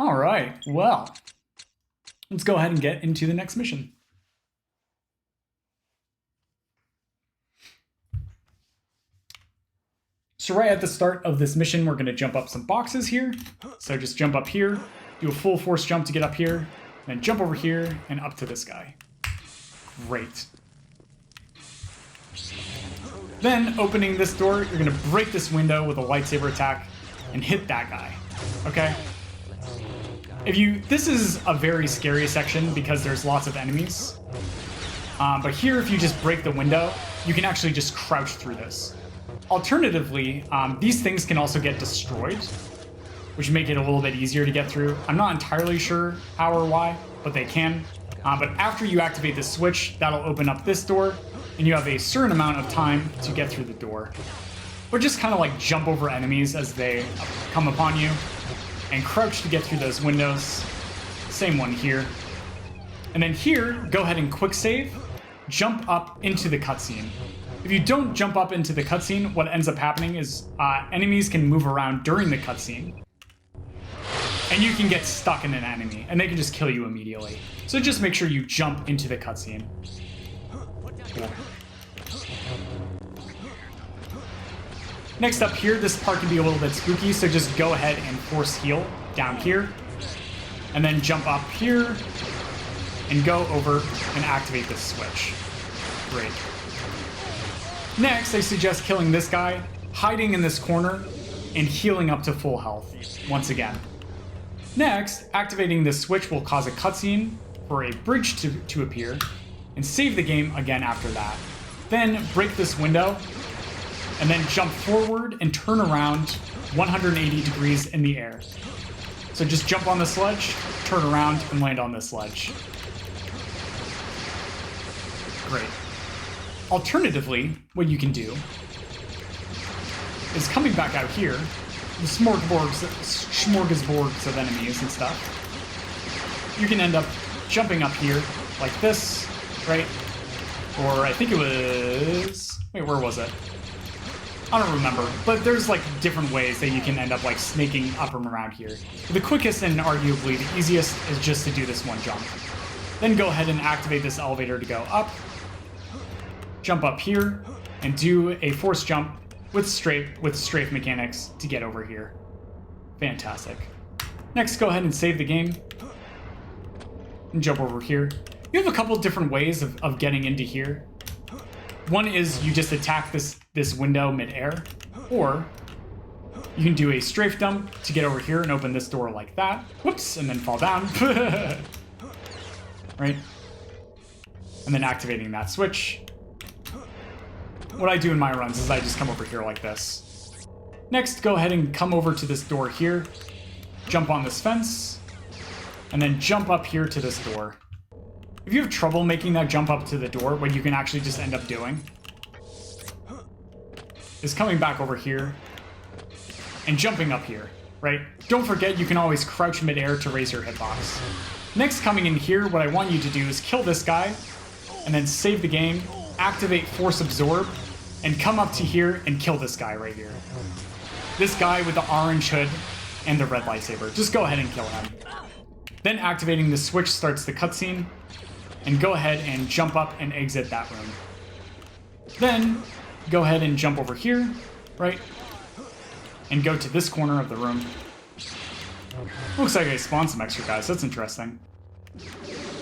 All right, well, let's go ahead and get into the next mission. So right at the start of this mission, we're going to jump up some boxes here. So just jump up here, do a full force jump to get up here, then jump over here and up to this guy. Great. Then, opening this door, you're going to break this window with a lightsaber attack and hit that guy. Okay? This is a very scary section because there's lots of enemies. But here, if you just break the window, you can actually just crouch through this. Alternatively, these things can also get destroyed, which make it a little bit easier to get through. I'm not entirely sure how or why, but they can. But after you activate this switch, that'll open up this door, and you have a certain amount of time to get through the door. Or just kind of like jump over enemies as they come upon you, and crouch to get through those windows. Same one here. And then here, go ahead and quick save, jump up into the cutscene. If you don't jump up into the cutscene, what ends up happening is enemies can move around during the cutscene, and you can get stuck in an enemy, and they can just kill you immediately. So just make sure you jump into the cutscene. Cool. Next up here, this part can be a little bit spooky, so just go ahead and force heal down here, and then jump up here, and go over and activate this switch. Great. Next, I suggest killing this guy, hiding in this corner, and healing up to full health once again. Next, activating this switch will cause a cutscene for a bridge to appear, and save the game again after that. Then break this window, and then jump forward and turn around 180 degrees in the air. So just jump on the sledge, turn around, and land on this ledge. Great. Alternatively, what you can do is coming back out here, the smorgasbords of enemies and stuff. You can end up jumping up here like this, right? Or I think it was... Wait, where was it? I don't remember, but there's like different ways that you can end up like snaking up and around here. The quickest and arguably the easiest is just to do this one jump. Then go ahead and activate this elevator to go up. Jump up here and do a force jump with strafe mechanics to get over here. Fantastic. Next, go ahead and save the game and jump over here. You have a couple different ways of getting into here. One is you just attack this window mid-air, or you can do a strafe dump to get over here and open this door like that. Whoops, and then fall down. Right? And then activating that switch. What I do in my runs is I just come over here like this. Next, go ahead and come over to this door here, jump on this fence, and then jump up here to this door. If you have trouble making that jump up to the door, what you can actually just end up doing is coming back over here and jumping up here, right? Don't forget, you can always crouch midair to raise your hitbox. Next, coming in here, what I want you to do is kill this guy, and then save the game, activate Force Absorb, and come up to here and kill this guy right here. This guy with the orange hood and the red lightsaber. Just go ahead and kill him. Then activating the switch starts the cutscene, and go ahead and jump up and exit that room. Then, go ahead and jump over here, right? And go to this corner of the room. Looks like I spawned some extra guys, that's interesting.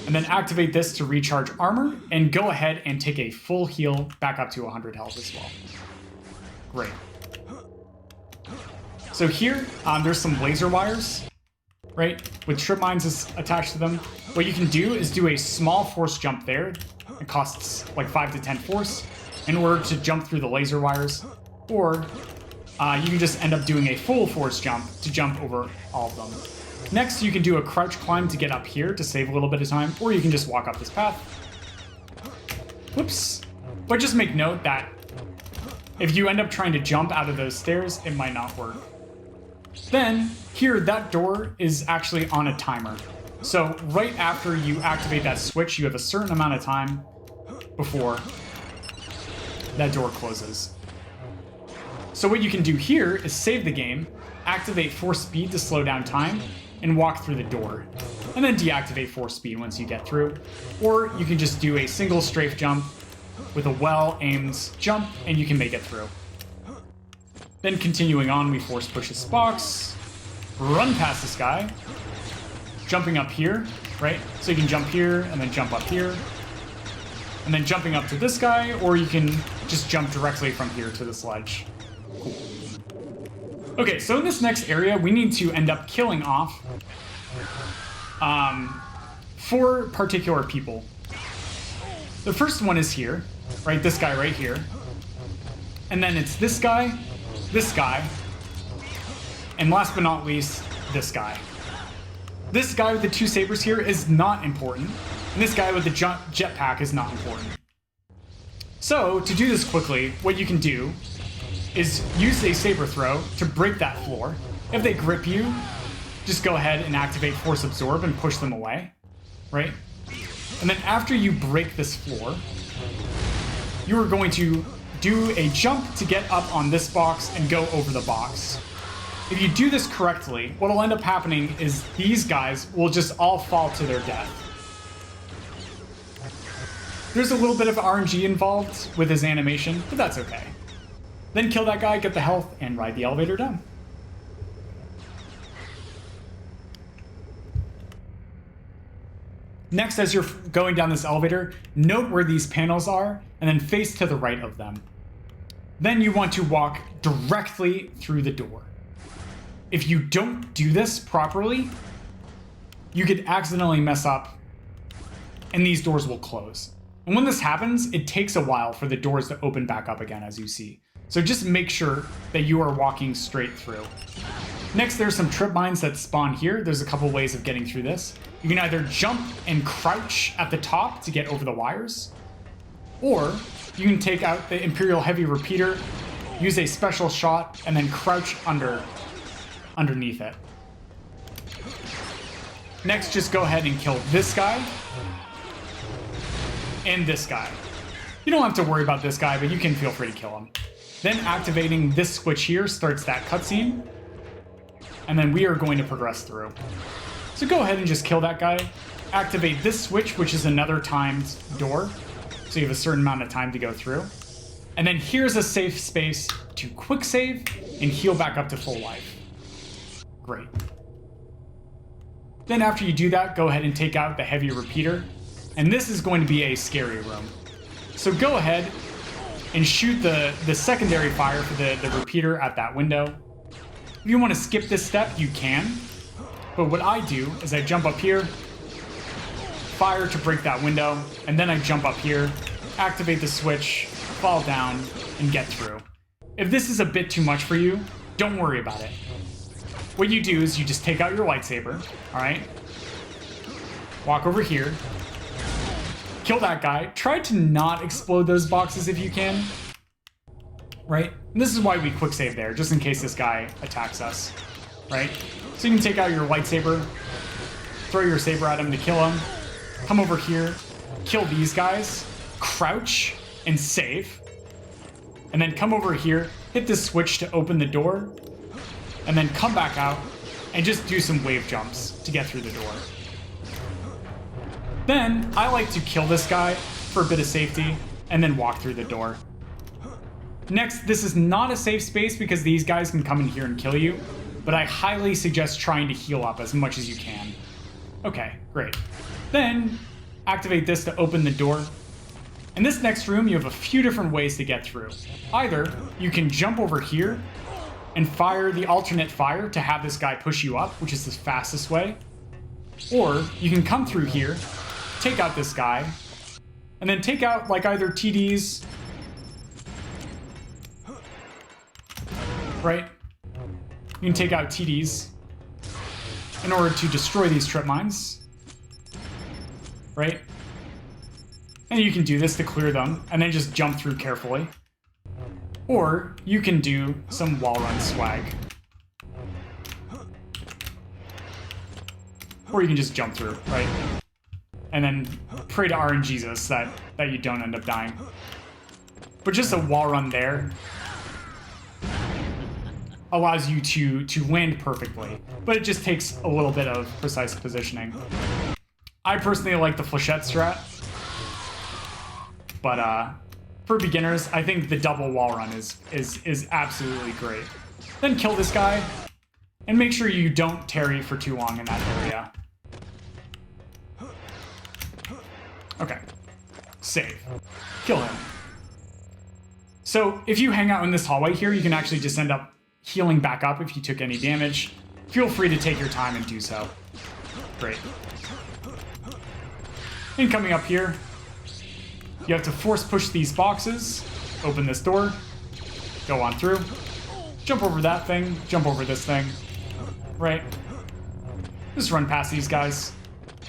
And then activate this to recharge armor, and go ahead and take a full heal back up to 100 health as well. Great. So here, there's some laser wires, right? With trip mines attached to them. What you can do is do a small force jump there. It costs like 5 to 10 force in order to jump through the laser wires. Or you can just end up doing a full force jump to jump over all of them. Next, you can do a crouch climb to get up here to save a little bit of time, or you can just walk up this path. Whoops. But just make note that if you end up trying to jump out of those stairs, it might not work. Then, here, that door is actually on a timer. So, right after you activate that switch, you have a certain amount of time before that door closes. So what you can do here is save the game, activate Force Speed to slow down time, and walk through the door, and then deactivate force speed once you get through. Or you can just do a single strafe jump with a well-aimed jump, and you can make it through. Then continuing on, we force push this box, run past this guy, jumping up here, right? So you can jump here, and then jump up here, and then jumping up to this guy, or you can just jump directly from here to this ledge. Cool. Okay, so in this next area, we need to end up killing off 4 particular people. The first one is here, right? This guy right here. And then it's this guy, and last but not least, this guy. This guy with the 2 sabers here is not important, and this guy with the jetpack is not important. So, to do this quickly, what you can do is use a saber throw to break that floor. If they grip you, just go ahead and activate Force Absorb and push them away, right? And then after you break this floor, you are going to do a jump to get up on this box and go over the box. If you do this correctly, what will end up happening is these guys will just all fall to their death. There's a little bit of RNG involved with his animation, but that's okay. Then kill that guy, get the health, and ride the elevator down. Next, as you're going down this elevator, note where these panels are, and then face to the right of them. Then you want to walk directly through the door. If you don't do this properly, you could accidentally mess up, and these doors will close. And when this happens, it takes a while for the doors to open back up again, as you see. So just make sure that you are walking straight through. Next, there's some trip mines that spawn here. There's a couple ways of getting through this. You can either jump and crouch at the top to get over the wires, or you can take out the Imperial Heavy Repeater, use a special shot, and then crouch underneath it. Next, just go ahead and kill this guy and this guy. You don't have to worry about this guy, but you can feel free to kill him. Then activating this switch here starts that cutscene, and then we are going to progress through. So go ahead and just kill that guy. Activate this switch, which is another timed door, so you have a certain amount of time to go through. And then here's a safe space to quick save and heal back up to full life. Great. Then after you do that, go ahead and take out the heavy repeater. And this is going to be a scary room. So go ahead and shoot the secondary fire for the repeater at that window. If you want to skip this step, you can. But what I do is I jump up here, fire to break that window, and then I jump up here, activate the switch, fall down, and get through. If this is a bit too much for you, don't worry about it. What you do is you just take out your lightsaber, all right? Walk over here, kill that guy. Try to not explode those boxes if you can, right? And this is why we quick save there, just in case this guy attacks us, right? So you can take out your lightsaber, throw your saber at him to kill him, come over here, kill these guys, crouch, and save. And then come over here, hit this switch to open the door, and then come back out and just do some wave jumps to get through the door. Then I like to kill this guy for a bit of safety and then walk through the door. Next, this is not a safe space because these guys can come in here and kill you, but I highly suggest trying to heal up as much as you can. Okay, great. Then activate this to open the door. In this next room, you have a few different ways to get through. Either you can jump over here and fire the alternate fire to have this guy push you up, which is the fastest way. Or you can come through here, take out this guy, and then take out like either TDs, right? You can take out TDs in order to destroy these trip mines, right? And you can do this to clear them, and then just jump through carefully. Or you can do some wall run swag. Or you can just jump through, right? And then pray to RNGesus that you don't end up dying. But just a wall run there allows you to land perfectly, but it just takes a little bit of precise positioning. I personally like the flechette strat, but for beginners, I think the double wall run is absolutely great. Then kill this guy, and make sure you don't tarry for too long in that area. Okay, save. Kill him. So if you hang out in this hallway here, you can actually just end up healing back up if you took any damage. Feel free to take your time and do so. Great. And coming up here, you have to force push these boxes, open this door, go on through, jump over that thing, jump over this thing, right? Just run past these guys.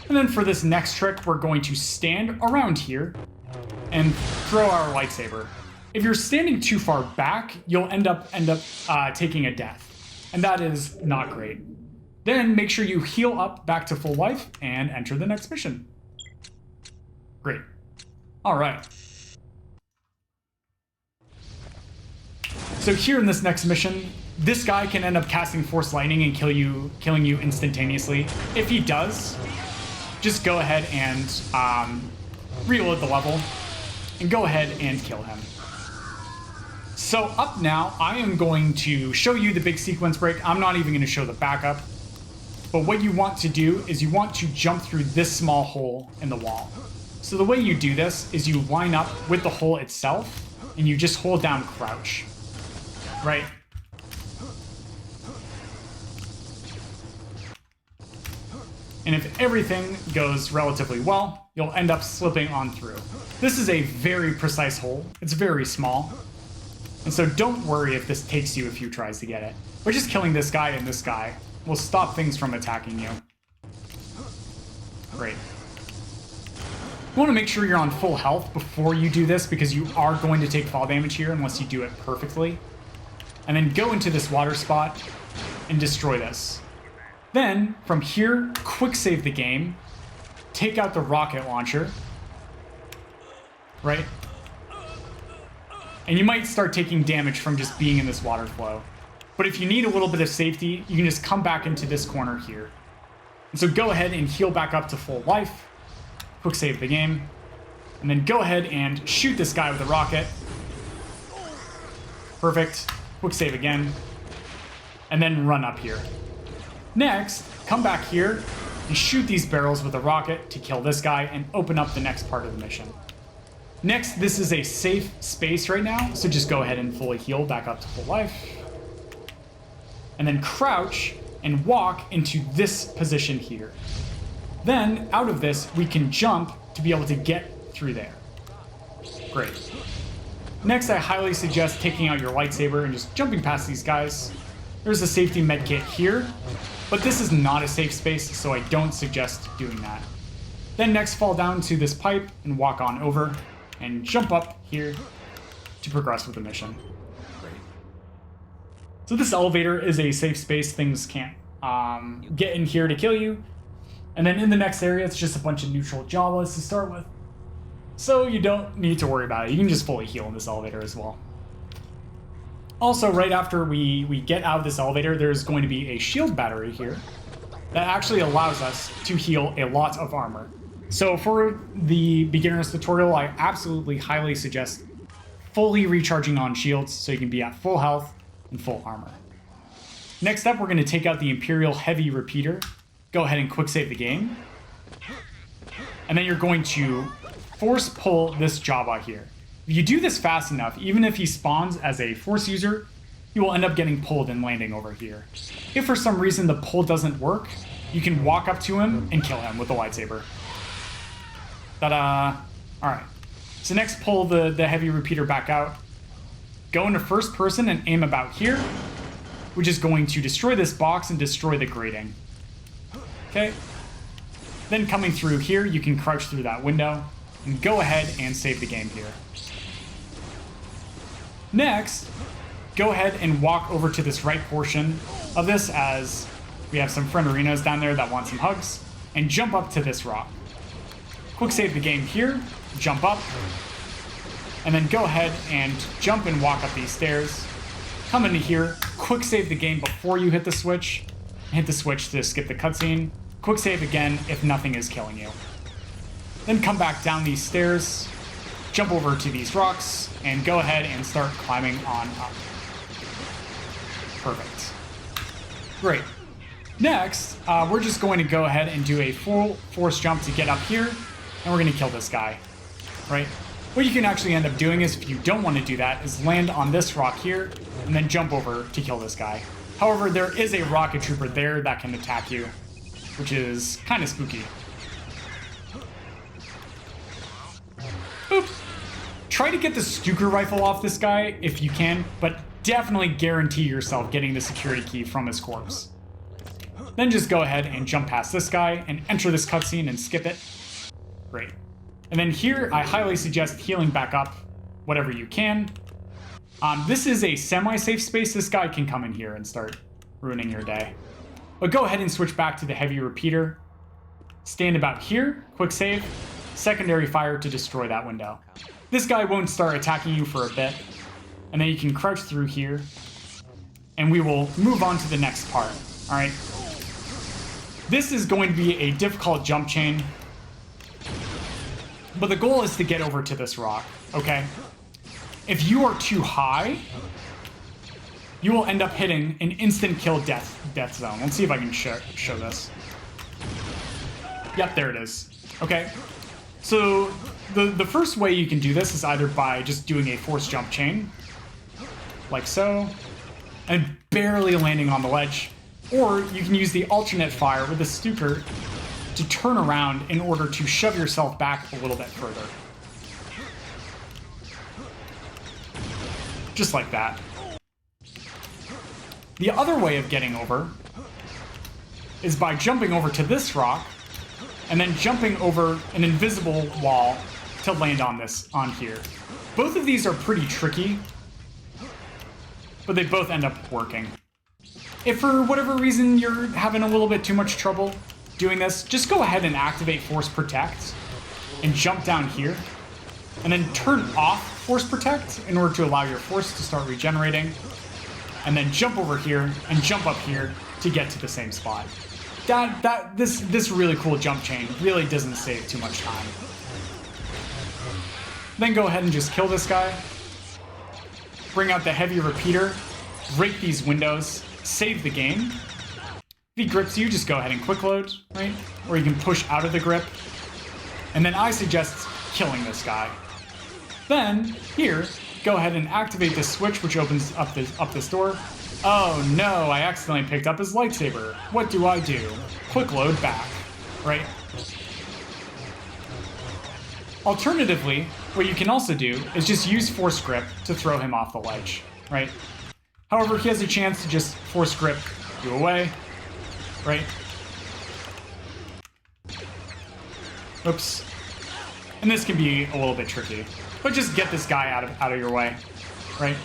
And then for this next trick, we're going to stand around here and throw our lightsaber. If you're standing too far back, you'll end up taking a death, and that is not great. Then make sure you heal up back to full life and enter the next mission. Great. All right. So here in this next mission, this guy can end up casting Force Lightning and killing you instantaneously. If he does, just go ahead and reload the level and go ahead and kill him. So up now, I am going to show you the big sequence break. I'm not even going to show the backup. But what you want to do is you want to jump through this small hole in the wall. So the way you do this is you line up with the hole itself and you just hold down crouch, right? And if everything goes relatively well, you'll end up slipping on through. This is a very precise hole. It's very small. And so don't worry if this takes you a few tries to get it. But just killing this guy and this guy will stop things from attacking you. Great. You want to make sure you're on full health before you do this because you are going to take fall damage here unless you do it perfectly. And then go into this water spot and destroy this. Then, from here, quick save the game, take out the rocket launcher, right? And you might start taking damage from just being in this water flow. But if you need a little bit of safety, you can just come back into this corner here. And so go ahead and heal back up to full life, quick save the game, and then go ahead and shoot this guy with a rocket. Perfect. Quick save again, and then run up here. Next, come back here and shoot these barrels with a rocket to kill this guy and open up the next part of the mission. Next, this is a safe space right now, so just go ahead and fully heal back up to full life. And then crouch and walk into this position here. Then, out of this, we can jump to be able to get through there. Great. Next, I highly suggest taking out your lightsaber and just jumping past these guys. There's a safety med kit here, but this is not a safe space, so I don't suggest doing that. Then next, fall down to this pipe and walk on over and jump up here to progress with the mission. Great. So this elevator is a safe space. Things can't get in here to kill you. And then in the next area, it's just a bunch of neutral Jawas to start with. So you don't need to worry about it. You can just fully heal in this elevator as well. Also, right after we get out of this elevator, there's going to be a shield battery here that actually allows us to heal a lot of armor. So for the beginner's tutorial, I absolutely highly suggest fully recharging on shields so you can be at full health and full armor. Next up, we're going to take out the Imperial Heavy Repeater. Go ahead and quick save the game. And then you're going to force pull this Jawa here. If you do this fast enough, even if he spawns as a Force user, he will end up getting pulled and landing over here. If for some reason the pull doesn't work, you can walk up to him and kill him with the lightsaber. Ta-da! Alright. So next, pull the Heavy Repeater back out. Go into first person and aim about here, which is going to destroy this box and destroy the grating. Okay. Then coming through here, you can crouch through that window and go ahead and save the game here. Next, go ahead and walk over to this right portion of this as we have some friend arenas down there that want some hugs, and jump up to this rock. Quick save the game here, jump up, and then go ahead and jump and walk up these stairs come into here, quick save the game before you hit the switch. Hit the switch to skip the cutscene. Quick save again if nothing is killing you. Then come back down these stairs, jump over to these rocks, and go ahead and start climbing on up. Perfect. Great. Next, we're just going to go ahead and do a full force jump to get up here, and we're going to kill this guy, right? What you can actually end up doing is, if you don't want to do that, is land on this rock here, and then jump over to kill this guy. However, there is a rocket trooper there that can attack you, which is kind of spooky. Boop. Try to get the Stuker rifle off this guy if you can, but definitely guarantee yourself getting the security key from his corpse. Then just go ahead and jump past this guy and enter this cutscene and skip it. Great. And then here, I highly suggest healing back up whatever you can. This is a semi-safe space. This guy can come in here and start ruining your day. But go ahead and switch back to the heavy repeater. Stand about here, quick save, secondary fire to destroy that window. This guy won't start attacking you for a bit. And then you can crouch through here. And we will move on to the next part, all right? This is going to be a difficult jump chain. But the goal is to get over to this rock, okay? If you are too high, you will end up hitting an instant kill death zone. Let's see if I can show this. Yep, there it is. Okay, so the first way you can do this is either by just doing a force jump chain, like so, and barely landing on the ledge, or you can use the alternate fire with the Stuker to turn around in order to shove yourself back a little bit further. Just like that. The other way of getting over is by jumping over to this rock and then jumping over an invisible wall to land on here. Both of these are pretty tricky, but they both end up working. If for whatever reason you're having a little bit too much trouble doing this, just go ahead and activate Force Protect and jump down here, and then turn off Force Protect in order to allow your force to start regenerating, and then jump over here and jump up here to get to the same spot. This really cool jump chain really doesn't save too much time. Then go ahead and just kill this guy. Bring out the heavy repeater, break these windows, save the game. If he grips you, just go ahead and quick load, right? Or you can push out of the grip. And then I suggest killing this guy. Then, here, go ahead and activate the switch, which opens up this door. Oh no, I accidentally picked up his lightsaber. What do I do? Quick load back, right? Alternatively, what you can also do is just use Force Grip to throw him off the ledge, right? However, he has a chance to just Force Grip you away, right? Oops. And this can be a little bit tricky, but just get this guy out of your way, right?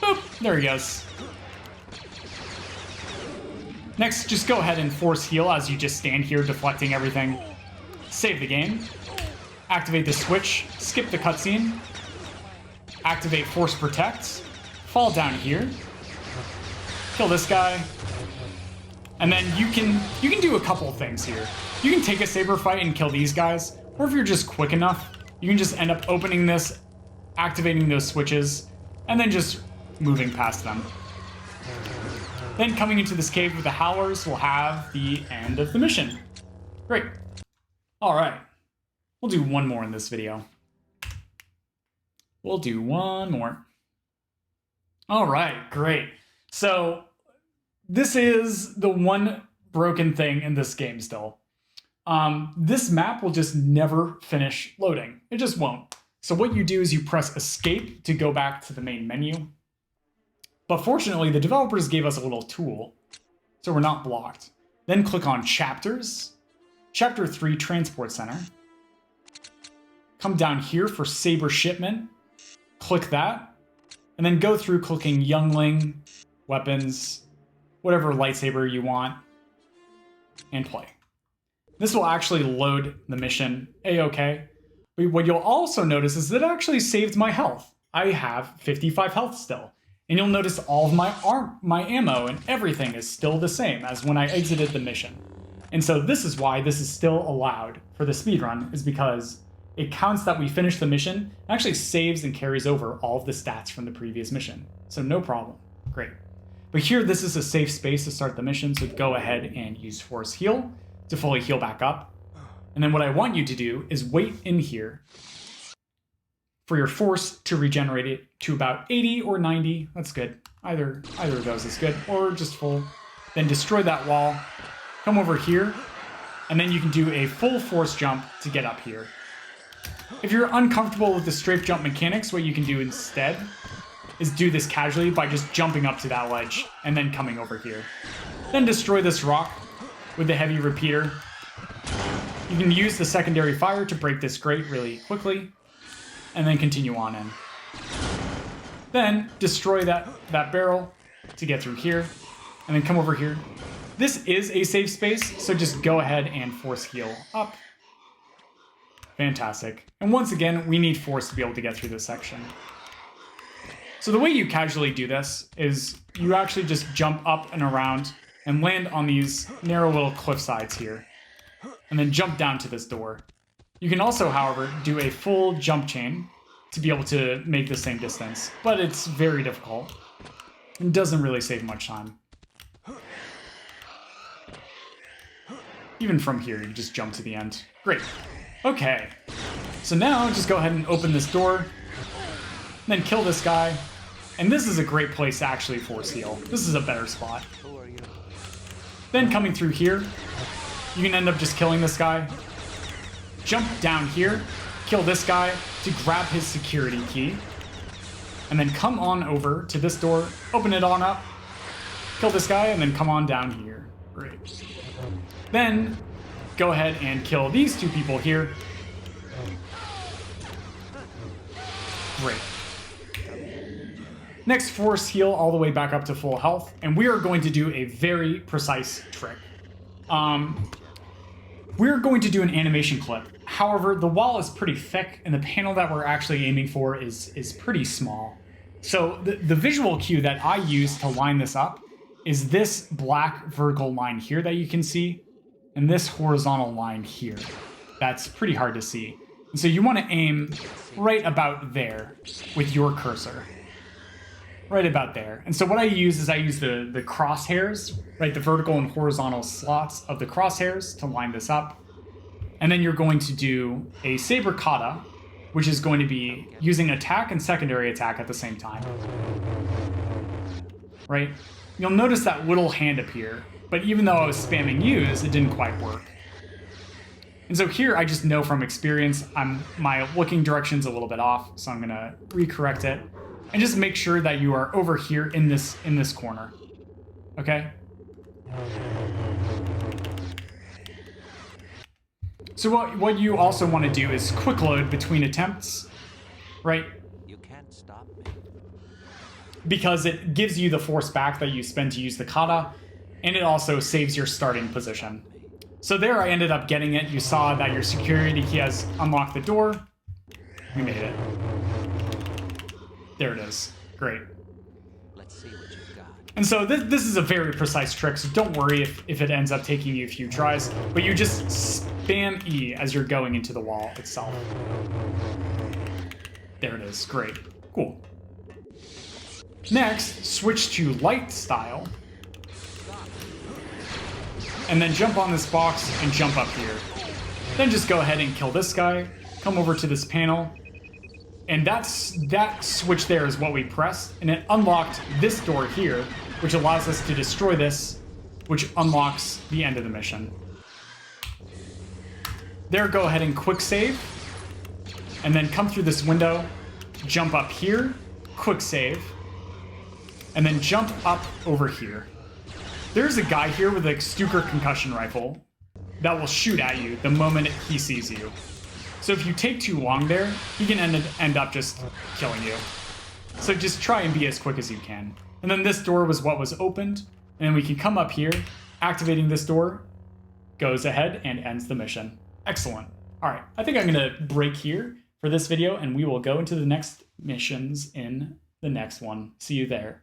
Boop, there he goes. Next, just go ahead and force heal as you just stand here deflecting everything. Save the game. Activate the switch, skip the cutscene. Activate Force Protect. Fall down here. Kill this guy. And then you can do a couple of things here. You can take a saber fight and kill these guys, or if you're just quick enough, you can just end up opening this, activating those switches, and then just moving past them. Then coming into this cave with the Howlers will have the end of the mission. Great. All right. We'll do one more in this video. We'll do one more. All right, great. So this is the one broken thing in this game still. This map will just never finish loading. It just won't. So what you do is you press escape to go back to the main menu. But fortunately, the developers gave us a little tool, so we're not blocked. Then click on Chapters, Chapter 3 Transport Center. Come down here for Saber Shipment, click that, and then go through clicking Youngling, Weapons, whatever lightsaber you want, and play. This will actually load the mission A-okay. But what you'll also notice is that it actually saved my health. I have 55 health still. And you'll notice all of my ammo and everything is still the same as when I exited the mission. And so this is why this is still allowed for the speedrun, is because it counts that we finished the mission, and actually saves and carries over all of the stats from the previous mission. So no problem. Great. But here, this is a safe space to start the mission, so go ahead and use Force Heal to fully heal back up. And then what I want you to do is wait in here for your force to regenerate it to about 80 or 90. That's good. Either of those is good, or just full. Then destroy that wall. Come over here, and then you can do a full force jump to get up here. If you're uncomfortable with the strafe jump mechanics, what you can do instead is do this casually by just jumping up to that ledge and then coming over here. Then destroy this rock with the heavy repeater. You can use the secondary fire to break this grate really quickly, and then continue on in. Then destroy that barrel to get through here, and then come over here. This is a safe space, so just go ahead and force heal up. Fantastic. And once again, we need force to be able to get through this section. So the way you casually do this is you actually just jump up and around and land on these narrow little cliff sides here, and then jump down to this door. You can also, however, do a full jump chain to be able to make the same distance, but it's very difficult and doesn't really save much time. Even from here, you just jump to the end. Great. Okay. So now just go ahead and open this door, then kill this guy. And this is a great place to actually force heal. This is a better spot. Then coming through here, you can end up just killing this guy. Jump down here, kill this guy to grab his security key. And then come on over to this door, open it on up, kill this guy, and then come on down here. Great. Then go ahead and kill these two people here. Great. Next, force heal all the way back up to full health, and we are going to do a very precise trick. We're going to do an animation clip. However, the wall is pretty thick, and the panel that we're actually aiming for is pretty small. So the visual cue that I use to line this up is this black vertical line here that you can see, and this horizontal line here. That's pretty hard to see. And so you want to aim right about there with your cursor. Right about there. And so what I use is I use the crosshairs, right? The vertical and horizontal slots of the crosshairs to line this up. And then you're going to do a saber kata, which is going to be using attack and secondary attack at the same time. Right? You'll notice that little hand appear, but even though I was spamming use, it didn't quite work. And so here I just know from experience, my looking direction's a little bit off, so I'm gonna recorrect it. And just make sure that you are over here in this corner. Okay? So what you also want to do is quick load between attempts, right? You can't stop me. Because it gives you the force back that you spend to use the kata, and it also saves your starting position. So there I ended up getting it. You saw that your security key has unlocked the door. We made it. There it is. Great. Let's see what you've got. And so this is a very precise trick, so don't worry if it ends up taking you a few tries, but you just spam E as you're going into the wall itself. There it is. Great. Cool. Next, switch to light style. And then jump on this box and jump up here. Then just go ahead and kill this guy. Come over to this panel. And that switch there is what we pressed. And it unlocked this door here, which allows us to destroy this, which unlocks the end of the mission. There, go ahead and quick save. And then come through this window, jump up here, quick save. And then jump up over here. There's a guy here with a Stuker concussion rifle that will shoot at you the moment he sees you. So if you take too long there, he can end up just killing you. So just try and be as quick as you can. And then this door was what was opened, and then we can come up here, activating this door, goes ahead and ends the mission. Excellent. All right, I think I'm gonna break here for this video, and we will go into the next missions in the next one. See you there.